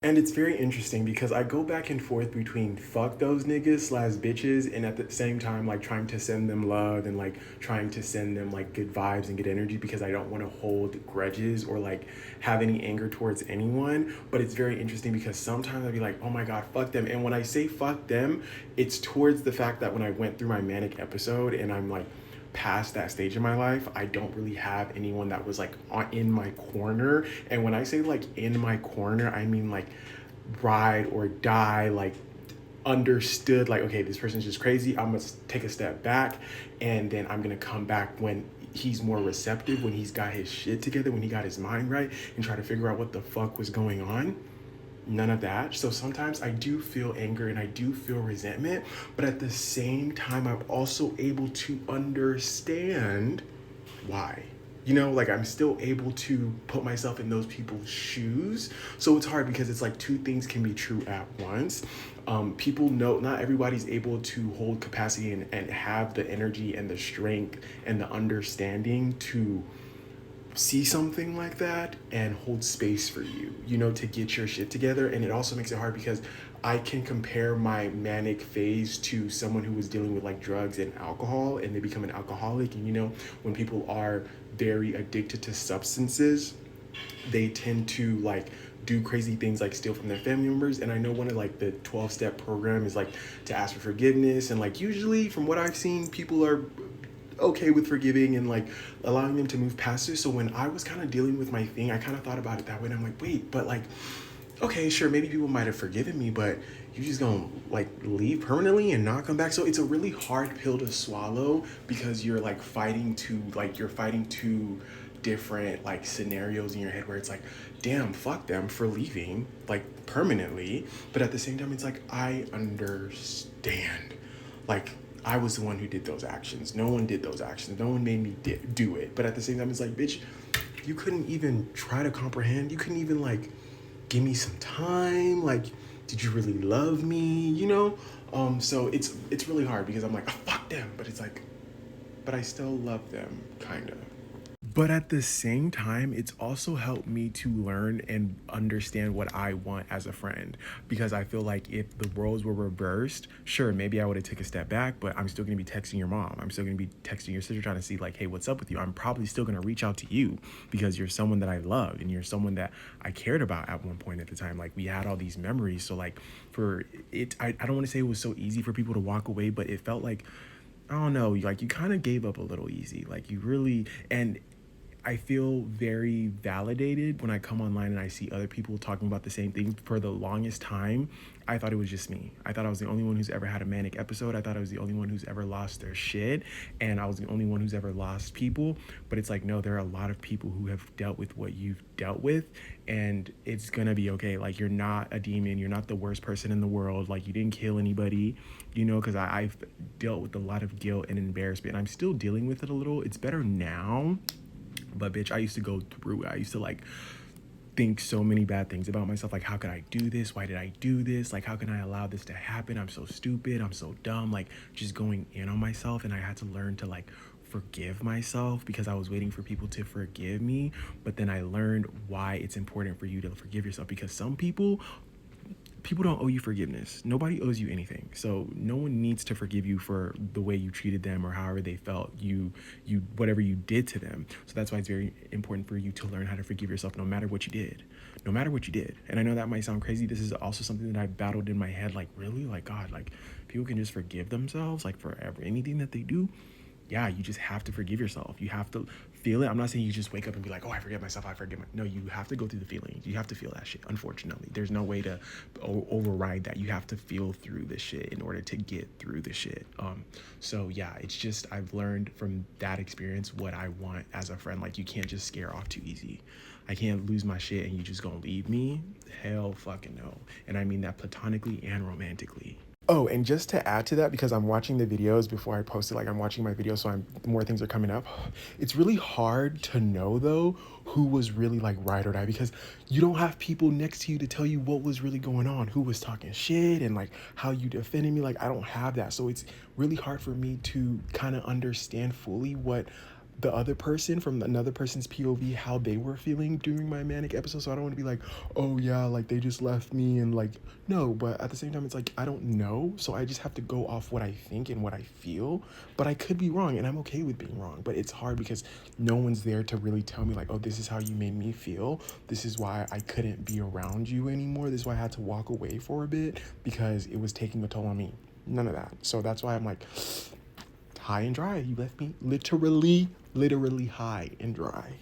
And it's very interesting because I go back and forth between fuck those niggas slash bitches and at the same time like trying to send them love and like trying to send them like good vibes and good energy because I don't want to hold grudges or like have any anger towards anyone. But it's very interesting because sometimes I'd be like, oh my God, fuck them. And when I say fuck them, it's towards the fact that when I went through my manic episode and I'm like past that stage in my life, I don't really have anyone that was like in my corner. And when I say like in my corner, I mean like ride or die, like understood like, okay, this person's just crazy. I'm gonna take a step back and then I'm gonna come back when he's more receptive, when he's got his shit together, when he got his mind right and try to figure out what the fuck was going on. None of that. So sometimes I do feel anger and I do feel resentment, but at the same time, I'm also able to understand why. You know, like I'm still able to put myself in those people's shoes. So it's hard because it's like two things can be true at once. People know not everybody's able to hold capacity and have the energy and the strength and the understanding to see something like that and hold space for you, you know, to get your shit together. And it also makes it hard because I can compare my manic phase to someone who was dealing with like drugs and alcohol and they become an alcoholic. And, you know, when people are very addicted to substances, they tend to like do crazy things like steal from their family members. And I know one of like the 12-step program is like to ask for forgiveness. And like usually from what I've seen, people are okay with forgiving and like allowing them to move past it. So when I was kind of dealing with my thing, I kind of thought about it that way. And I'm like, wait, but like, okay, sure, maybe people might have forgiven me, but you just gonna like leave permanently and not come back. So it's a really hard pill to swallow because you're fighting two different like scenarios in your head where it's like, damn, fuck them for leaving like permanently. But at the same time, it's like, I understand. Like, I was the one who did those actions. No one did those actions. No one made me do it. But at the same time, it's like, bitch, you couldn't even try to comprehend. You couldn't even like give me some time. Like, did you really love me? You know? So it's really hard because I'm like, oh, fuck them. But it's like, but I still love them, kind of. But at the same time, it's also helped me to learn and understand what I want as a friend. Because I feel like if the roles were reversed, sure, maybe I would have took a step back, but I'm still gonna be texting your mom. I'm still gonna be texting your sister trying to see like, hey, what's up with you? I'm probably still gonna reach out to you because you're someone that I loved and you're someone that I cared about at one point at the time. Like we had all these memories. So like for it, I don't want to say it was so easy for people to walk away, but it felt like, I don't know, like you kind of gave up a little easy. Like you really, and I feel very validated when I come online and I see other people talking about the same thing. For the longest time, I thought it was just me. I thought I was the only one who's ever had a manic episode. I thought I was the only one who's ever lost their shit. And I was the only one who's ever lost people. But it's like, no, there are a lot of people who have dealt with what you've dealt with. And it's going to be okay. Like, you're not a demon. You're not the worst person in the world. Like, you didn't kill anybody, you know, because I've dealt with a lot of guilt and embarrassment. And I'm still dealing with it a little. It's better now. But bitch, I used to go through it. I used to like think so many bad things about myself. Like, how could I do this? Why did I do this? Like, how can I allow this to happen? I'm so stupid. I'm so dumb. Like, just going in on myself. And I had to learn to like forgive myself because I was waiting for people to forgive me. But then I learned why it's important for you to forgive yourself, because some people don't owe you forgiveness. Nobody owes you anything. So no one needs to forgive you for the way you treated them or however they felt, you whatever you did to them. So that's why it's very important for you to learn how to forgive yourself no matter what you did. No matter what you did. And I know that might sound crazy. This is also something that I battled in my head. Like, really? Like, God, like people can just forgive themselves like for anything that they do? Yeah, you just have to forgive yourself. You have to feel it. I'm not saying you just wake up and be like, oh, I forgive myself. No, you have to go through the feelings. You have to feel that shit. Unfortunately, there's no way to override that. You have to feel through the shit in order to get through the shit. So yeah, it's just, I've learned from that experience what I want as a friend. Like, you can't just scare off too easy. I can't lose my shit and you just gonna leave me. Hell fucking no. And I mean that platonically and romantically. Oh, and just to add to that, because I'm watching the videos before I post it, like I'm watching my videos, so more things are coming up. It's really hard to know though who was really like ride or die, because you don't have people next to you to tell you what was really going on, who was talking shit and like how you defended me. Like, I don't have that, so it's really hard for me to kind of understand fully what the other person from another person's POV how they were feeling during my manic episode. So I don't want to be like, oh yeah, like they just left me and like no, but at the same time it's like I don't know, so I just have to go off what I think and what I feel. But I could be wrong and I'm okay with being wrong. But it's hard because no one's there to really tell me like, oh, this is how you made me feel. This is why I couldn't be around you anymore. This is why I had to walk away for a bit because it was taking a toll on me. None of that. So that's why I'm like high and dry. You left me literally high and dry.